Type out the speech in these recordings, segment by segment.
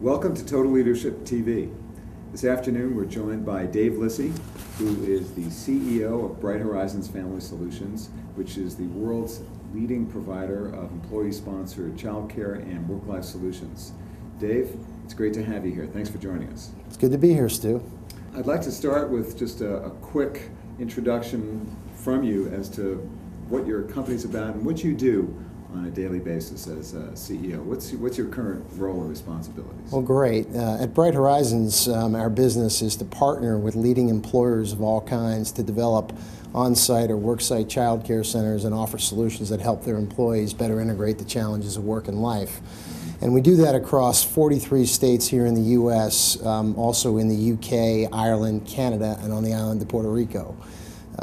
Welcome to Total Leadership TV. This afternoon we're joined by Dave Lissy, who is the CEO of BrightHorizons Family Solutions, which is the world's leading provider of employee-sponsored childcare and work-life solutions. Dave, it's great to have you here. Thanks for joining us. It's good to be here, Stu. I'd like to start with just a quick introduction from you as to what your company's about and what you do on a daily basis as a CEO. What's your current role and responsibilities? Well, great. At BrightHorizons, our business is to partner with leading employers of all kinds to develop on-site or work-site child care centers and offer solutions that help their employees better integrate the challenges of work and life. And we do that across 43 states here in the U.S., also in the UK, Ireland, Canada, and on the island of Puerto Rico.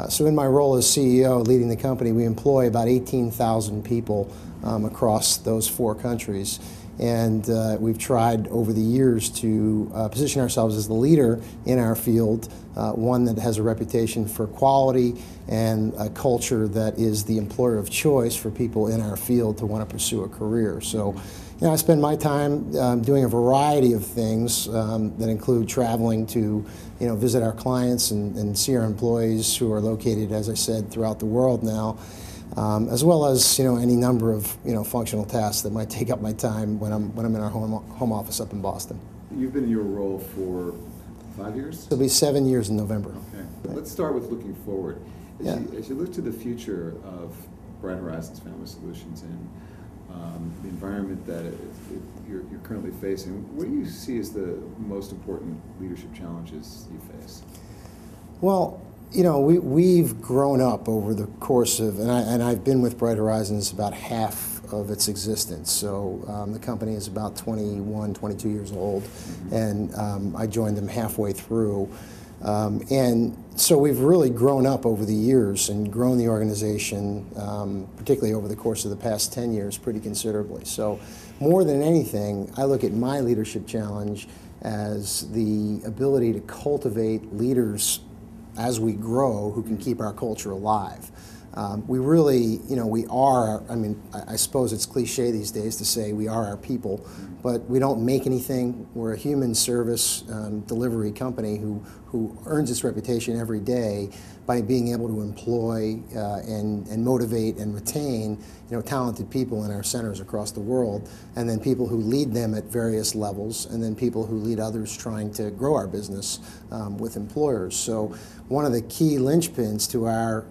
So in my role as CEO leading the company, we employ about 18,000 people across those 4 countries. And we've tried over the years to position ourselves as the leader in our field, one that has a reputation for quality and a culture that is the employer of choice for people in our field to want to pursue a career. So, I spend my time doing a variety of things that include traveling to, visit our clients and see our employees who are located, as I said, throughout the world now, as well as any number of functional tasks that might take up my time when I'm in our home office up in Boston. You've been in your role for 5 years? It'll be 7 years in November. Okay. Right. Let's start with looking forward. As you look to the future of BrightHorizons Family Solutions and the environment that you're currently facing, what do you see as the most important leadership challenges you face? Well, we've grown up over the course of, and I've been with BrightHorizons about half of its existence. So the company is about 21, 22 years old, and I joined them halfway through. And so we've really grown up over the years and grown the organization, particularly over the course of the past 10 years, pretty considerably. So more than anything, I look at my leadership challenge as the ability to cultivate leaders as we grow who can keep our culture alive. We really, we are, I suppose it's cliche these days to say we are our people, but we don't make anything. We're a human service delivery company who earns its reputation every day by being able to employ and motivate and retain talented people in our centers across the world, and then people who lead them at various levels, and then people who lead others trying to grow our business with employers. So one of the key linchpins to our,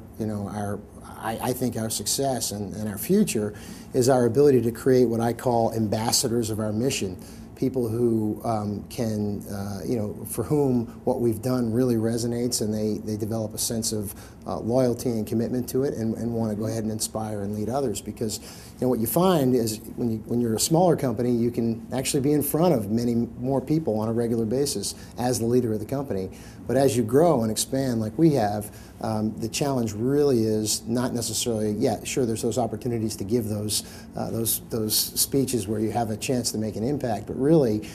I think our success and our future is our ability to create what I call ambassadors of our mission. People who can, for whom what we've done really resonates, and they develop a sense of loyalty and commitment to it, and want to go ahead and inspire and lead others. Because what you find is when you're a smaller company, you can actually be in front of many more people on a regular basis as the leader of the company. But as you grow and expand like we have, the challenge really is not necessarily, sure, there's those opportunities to give those speeches where you have a chance to make an impact, but really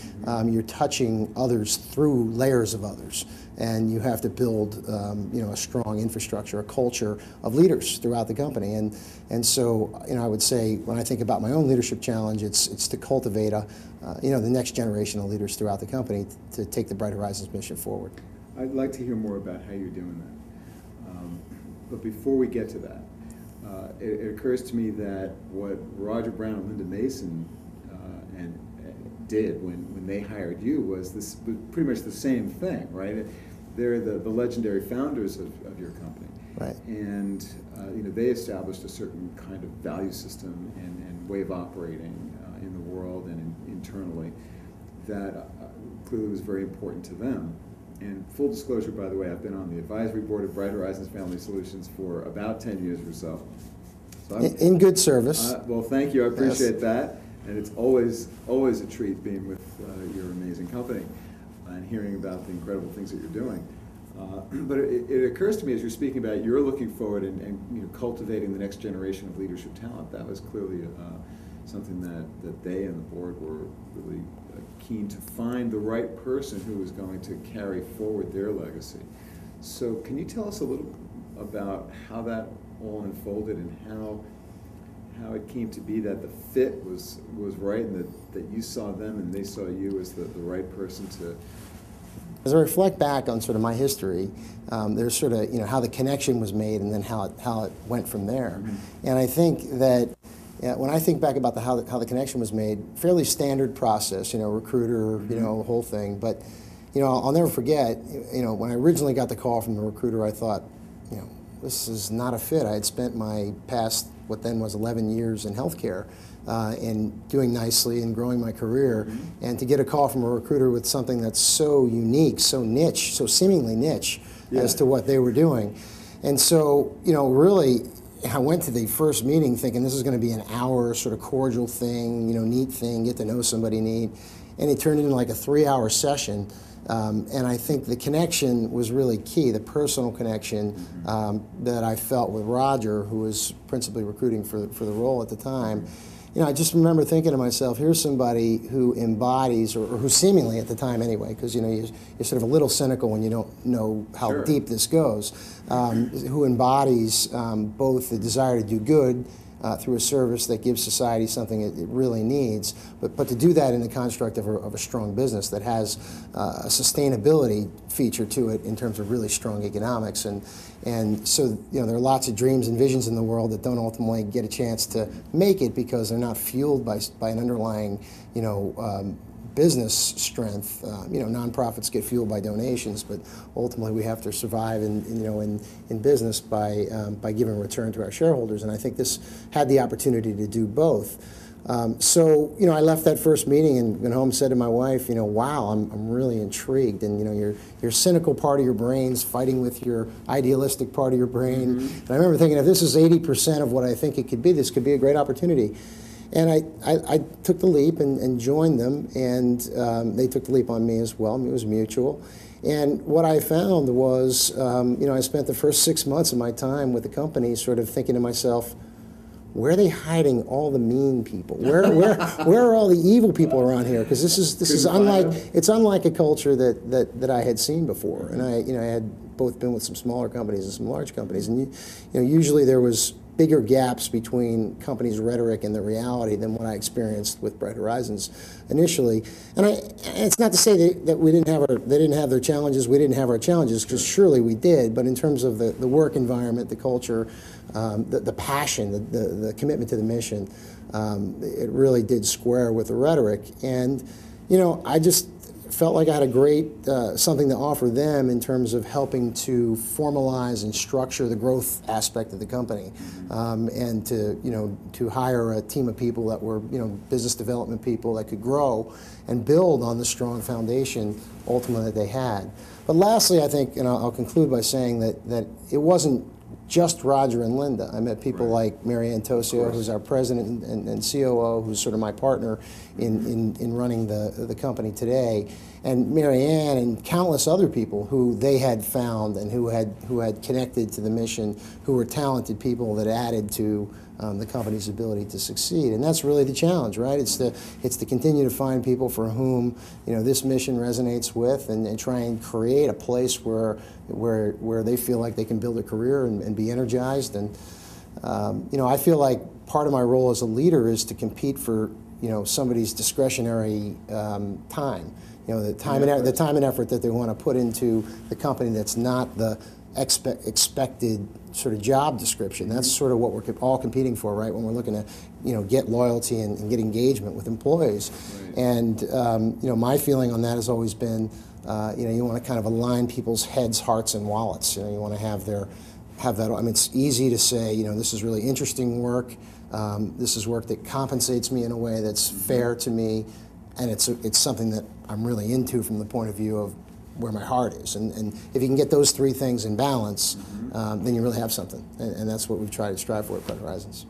you're touching others through layers of others. And you have to build a strong infrastructure, a culture of leaders throughout the company. And so I would say when I think about my own leadership challenge, it's to cultivate the next generation of leaders throughout the company to take the BrightHorizons mission forward. I'd like to hear more about how you're doing that. But before we get to that, it occurs to me that what Roger Brown and Linda Mason did when they hired you was pretty much the same thing, right? They're the legendary founders of your company, right? And they established a certain kind of value system and way of operating in the world and internally that clearly was very important to them. And full disclosure, by the way, I've been on the advisory board of BrightHorizons Family Solutions for about 10 years or so. In good service. Well, thank you. I appreciate that. And it's always a treat being with your amazing company and hearing about the incredible things that you're doing. But it occurs to me as you're speaking about it, you're looking forward and cultivating the next generation of leadership talent. That was clearly something that they and the board were really keen to find the right person who was going to carry forward their legacy. So can you tell us a little about how that all unfolded and how it came to be that the fit was right, and that you saw them and they saw you as the right person to. As I reflect back on sort of my history, there's sort of, how the connection was made and then how it went from there. Mm-hmm. And I think that when I think back about how the connection was made, fairly standard process, recruiter, mm-hmm. The whole thing. But, I'll never forget, when I originally got the call from the recruiter, I thought, this is not a fit. I had spent my past, what then was 11 years in healthcare, and doing nicely and growing my career, mm-hmm. and to get a call from a recruiter with something that's so unique, so niche, so seemingly niche, yeah. as to what they were doing. And so, really, I went to the first meeting thinking this is going to be an hour sort of cordial thing, neat thing, get to know somebody neat, and it turned into like a 3-hour session. And I think the connection was really key, the personal connection that I felt with Roger, who was principally recruiting for the role at the time. I just remember thinking to myself, here's somebody who embodies, or who seemingly at the time anyway, because you're sort of a little cynical when you don't know how sure. deep this goes, who embodies both the desire to do good through a service that gives society something it really needs, but to do that in the construct of a strong business that has a sustainability feature to it in terms of really strong economics. And so there are lots of dreams and visions in the world that don't ultimately get a chance to make it because they're not fueled by an underlying business strength. Nonprofits get fueled by donations, but ultimately we have to survive in business by giving a return to our shareholders. And I think this had the opportunity to do both. So I left that first meeting and went home and said to my wife, wow, I'm really intrigued. And your cynical part of your brain's fighting with your idealistic part of your brain. Mm-hmm. And I remember thinking, if this is 80% of what I think it could be, this could be a great opportunity. And I took the leap and joined them, and they took the leap on me as well. It was mutual. And what I found was, I spent the first 6 months of my time with the company sort of thinking to myself, where are they hiding all the mean people? Where are all the evil people around here? Because this is unlike a culture that I had seen before. And I had both been with some smaller companies and some large companies, and usually there was bigger gaps between companies' rhetoric and the reality than what I experienced with BrightHorizons initially. And it's not to say that they didn't have their challenges, we didn't have our challenges, because surely we did. But in terms of the work environment, the culture, the passion, the commitment to the mission, it really did square with the rhetoric. And I just felt like I had a great something to offer them in terms of helping to formalize and structure the growth aspect of the company, and to hire a team of people that were business development people that could grow and build on the strong foundation ultimately that they had. But lastly, I think, and I'll conclude by saying that it wasn't just Roger and Linda. I met people right. like Mary Ann Tosio, who's our president and COO, who's sort of my partner in running the company today, and Mary Ann and countless other people who they had found and who had connected to the mission, who were talented people that added to the company's ability to succeed. And that's really the challenge, right? It's to continue to find people for whom this mission resonates with, and try and create a place where they feel like they can build a career and be energized. And I feel like part of my role as a leader is to compete for somebody's discretionary time. The time and effort that they want to put into the company that's not the expected sort of job description. That's sort of what we're all competing for, right? When we're looking to, get loyalty and get engagement with employees. Right. And my feeling on that has always been, you want to kind of align people's heads, hearts, and wallets. You want to have that. I mean, it's easy to say, this is really interesting work. This is work that compensates me in a way that's fair to me, and it's something that I'm really into from the point of view of where my heart is. And if you can get those three things in balance, then you really have something. And that's what we've tried to strive for at BrightHorizons.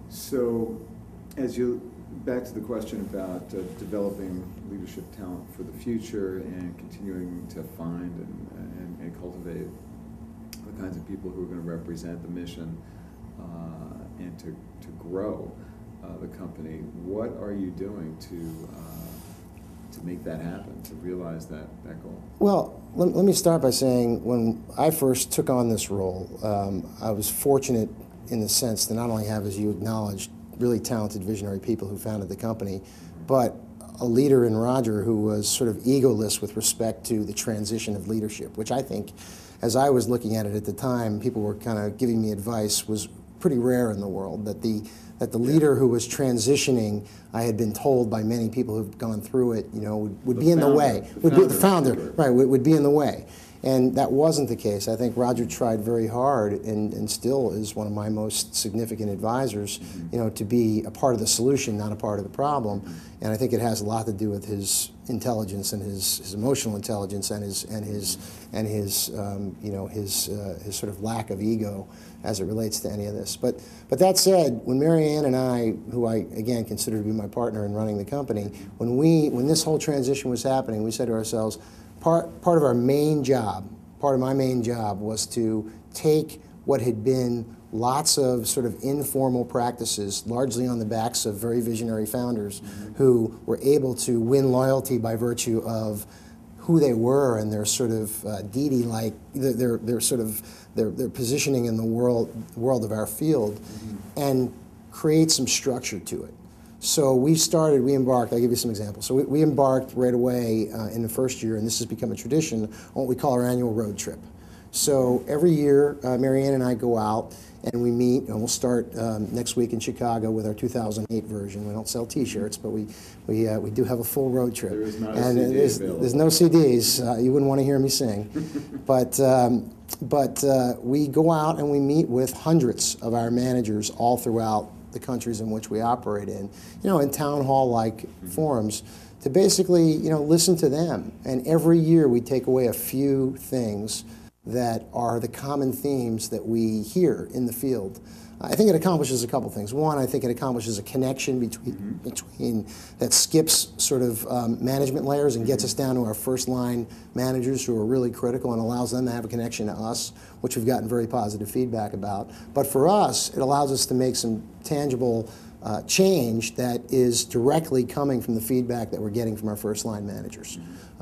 So, back to the question about developing leadership talent for the future and continuing to find and cultivate the kinds of people who are going to represent the mission and to grow the company, what are you doing to make that happen, to realize that goal? Well, let me start by saying when I first took on this role, I was fortunate in the sense to not only have, as you acknowledged, really talented visionary people who founded the company, but a leader in Roger who was sort of egoless with respect to the transition of leadership, which I think, as I was looking at it at the time, people were kind of giving me advice, was pretty rare in the world, that the leader who was transitioning, I had been told by many people who've gone through it, would be in the way. The founder, right, would be in the way. And that wasn't the case. I think Roger tried very hard and still is one of my most significant advisors, to be a part of the solution, not a part of the problem. And I think it has a lot to do with his intelligence and his emotional intelligence and his sort of lack of ego as it relates to any of this. But that said, when Mary Ann and I, who I again consider to be my partner in running the company, when this whole transition was happening, we said to ourselves, part of our main job, part of my main job was to take what had been lots of sort of informal practices, largely on the backs of very visionary founders who were able to win loyalty by virtue of who they were and their sort of deity-like, their positioning in the world of our field, and create some structure to it. So we embarked, I'll give you some examples. So we embarked right away in the first year, and this has become a tradition, on what we call our annual road trip. So every year, Mary Ann and I go out and we meet, and we'll start next week in Chicago with our 2008 version. We don't sell T-shirts, but we do have a full road trip. There is not and a CD there's no CDs. You wouldn't want to hear me sing. But we go out and we meet with hundreds of our managers all throughout the countries in which we operate in town hall-like forums, to basically, listen to them. And every year we take away a few things that are the common themes that we hear in the field. I think it accomplishes a couple things. One, I think it accomplishes a connection between that skips sort of management layers and gets us down to our first line managers who are really critical, and allows them to have a connection to us, which we've gotten very positive feedback about. But for us, it allows us to make some tangible change that is directly coming from the feedback that we're getting from our first line managers.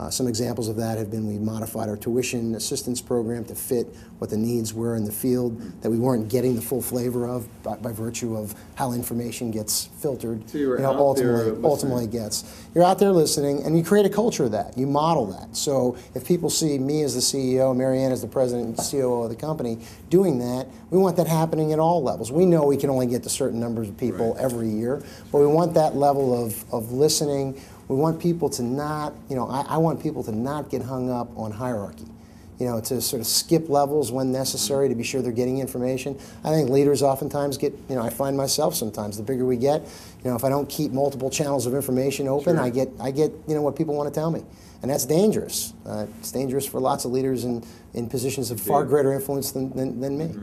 Some examples of that have been we modified our tuition assistance program to fit what the needs were in the field that we weren't getting the full flavor of by virtue of how information gets filtered. So you're ultimately gets. You're out there listening, and you create a culture of that. You model that. So if people see me as the CEO, Mary Ann as the president and COO of the company doing that, we want that happening at all levels. We know we can only get to certain numbers of people every year, but we want that level of listening. We want people to not, I want people to not get hung up on hierarchy, to sort of skip levels when necessary to be sure they're getting information. I think leaders oftentimes get, I find myself sometimes, the bigger we get, if I don't keep multiple channels of information open, I get what people want to tell me. And that's dangerous. It's dangerous for lots of leaders in positions of far greater influence than me.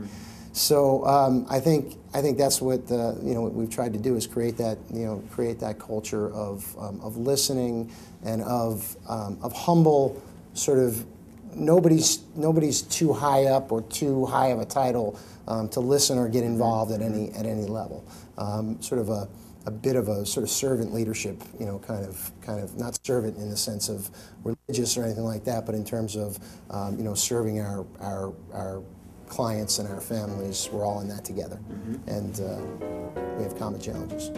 So I think that's what what we've tried to do, is create that culture of listening and of humble sort of nobody's too high up or too high of a title to listen or get involved at any level. Sort of a bit of a sort of servant leadership, kind of not servant in the sense of religious or anything like that, but in terms of serving our clients and our families. We're all in that together, and we have common challenges.